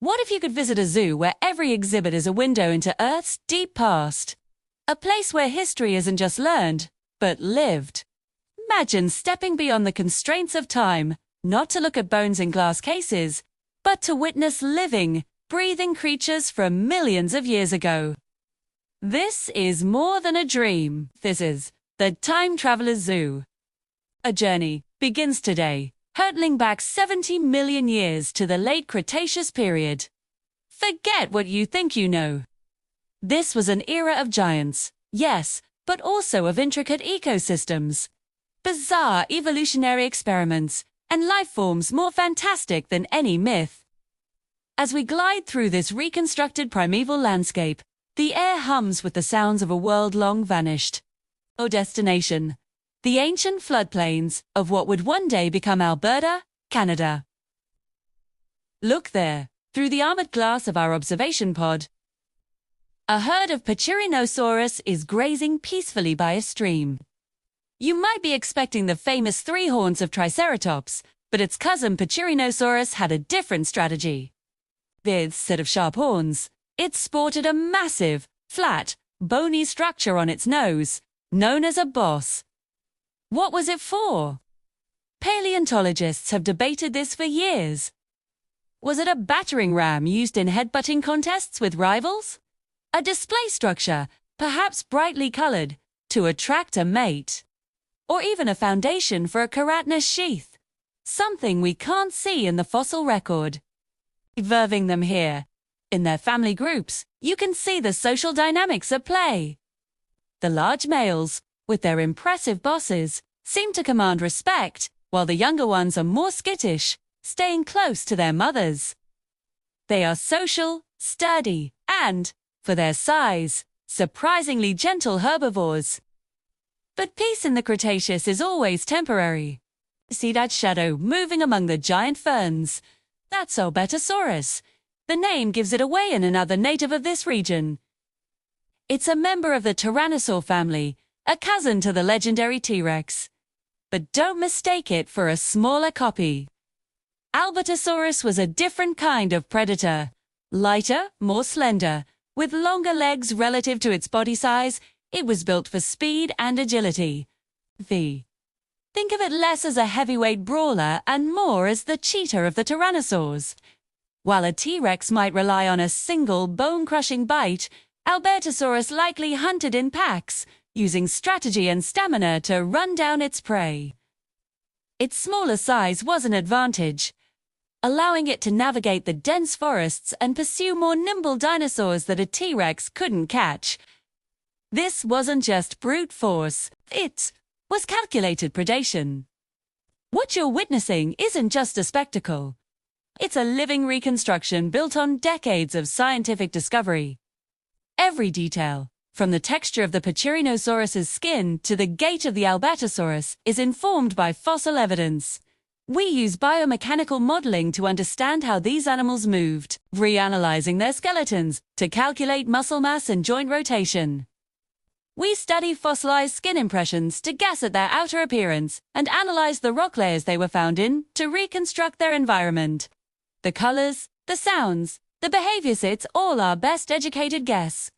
What if you could visit a zoo where every exhibit is a window into Earth's deep past? A place where history isn't just learned, but lived. Imagine stepping beyond the constraints of time, not to look at bones in glass cases, but to witness living, breathing creatures from millions of years ago. This is more than a dream. This is the Time Traveler's Zoo. A journey begins today, hurtling back 70 million years to the late Cretaceous period. Forget what you think you know. This was an era of giants, yes, but also of intricate ecosystems, bizarre evolutionary experiments, and life forms more fantastic than any myth. As we glide through this reconstructed primeval landscape, the air hums with the sounds of a world long vanished. Our destination: the ancient floodplains of what would one day become Alberta, Canada. Look there, through the armored glass of our observation pod. A herd of Pachyrhinosaurus is grazing peacefully by a stream. You might be expecting the famous three horns of Triceratops, but its cousin Pachyrhinosaurus had a different strategy. Instead of sharp horns, it sported a massive, flat, bony structure on its nose, known as a boss. What was it for? Paleontologists have debated this for years. Was it a battering ram used in headbutting contests with rivals? A display structure, perhaps brightly colored, to attract a mate? Or even a foundation for a keratinous sheath? Something we can't see in the fossil record. Observing them here, in their family groups, you can see the social dynamics at play. The large males, with their impressive bosses, seem to command respect, while the younger ones are more skittish, staying close to their mothers. They are social, sturdy, and, for their size, surprisingly gentle herbivores. But peace in the Cretaceous is always temporary. See that shadow moving among the giant ferns? That's Albertosaurus. The name gives it away in another native of this region. It's a member of the Tyrannosaur family, a cousin to the legendary T-Rex. But don't mistake it for a smaller copy. Albertosaurus was a different kind of predator. Lighter, more slender, with longer legs relative to its body size, it was built for speed and agility. Think of it less as a heavyweight brawler and more as the cheetah of the tyrannosaurs. While a T-Rex might rely on a single bone-crushing bite, Albertosaurus likely hunted in packs, using strategy and stamina to run down its prey. Its smaller size was an advantage, allowing it to navigate the dense forests and pursue more nimble dinosaurs that a T-Rex couldn't catch. This wasn't just brute force, it was calculated predation. What you're witnessing isn't just a spectacle. It's a living reconstruction built on decades of scientific discovery. Every detail, from the texture of the Pachyrhinosaurus's skin to the gait of the Albertosaurus, is informed by fossil evidence. We use biomechanical modeling to understand how these animals moved, reanalyzing their skeletons to calculate muscle mass and joint rotation. We study fossilized skin impressions to guess at their outer appearance and analyze the rock layers they were found in to reconstruct their environment. The colors, the sounds, the behaviors, it's all our best educated guess.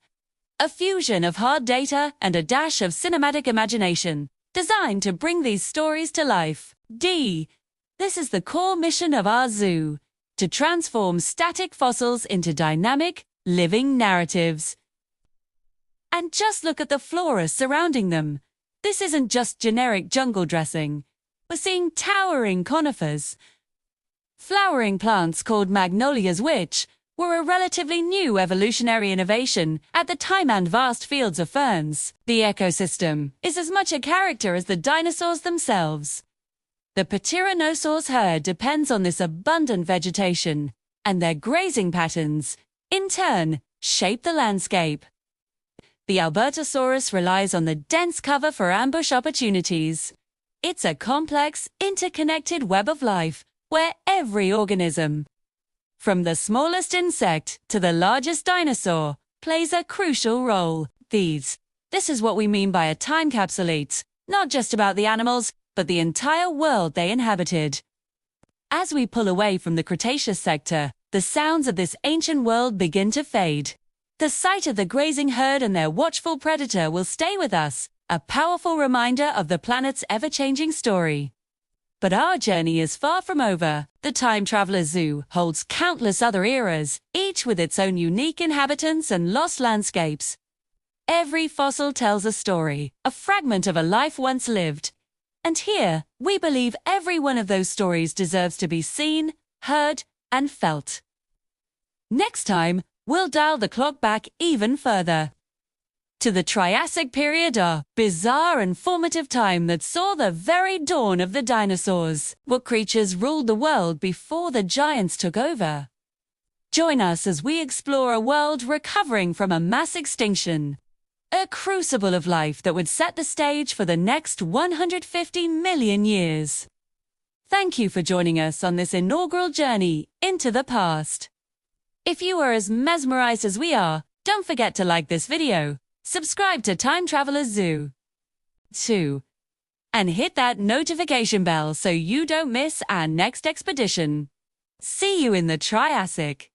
A fusion of hard data and a dash of cinematic imagination, designed to bring these stories to life. This is the core mission of our zoo, to transform static fossils into dynamic, living narratives. And just look at the flora surrounding them. This isn't just generic jungle dressing. We're seeing towering conifers, flowering plants called magnolias, which were a relatively new evolutionary innovation at the time, and vast fields of ferns. The ecosystem is as much a character as the dinosaurs themselves. The Pachyrhinosaurus herd depends on this abundant vegetation, and their grazing patterns, in turn, shape the landscape. The Albertosaurus relies on the dense cover for ambush opportunities. It's a complex, interconnected web of life, where every organism, from the smallest insect to the largest dinosaur, plays a crucial role. This is what we mean by a time capsule. It's not just about the animals, but the entire world they inhabited. As we pull away from the Cretaceous sector, the sounds of this ancient world begin to fade. The sight of the grazing herd and their watchful predator will stay with us, a powerful reminder of the planet's ever-changing story. But our journey is far from over. The Time Traveler Zoo holds countless other eras, each with its own unique inhabitants and lost landscapes. Every fossil tells a story, a fragment of a life once lived. And here, we believe every one of those stories deserves to be seen, heard, and felt. Next time, we'll dial the clock back even further. To the Triassic period, a bizarre and formative time that saw the very dawn of the dinosaurs. What creatures ruled the world before the giants took over? Join us as we explore a world recovering from a mass extinction. A crucible of life that would set the stage for the next 150 million years. Thank you for joining us on this inaugural journey into the past. If you are as mesmerized as we are, don't forget to like this video, subscribe to Time Traveler Zoo 2, and hit that notification bell so you don't miss our next expedition. See you in the Triassic.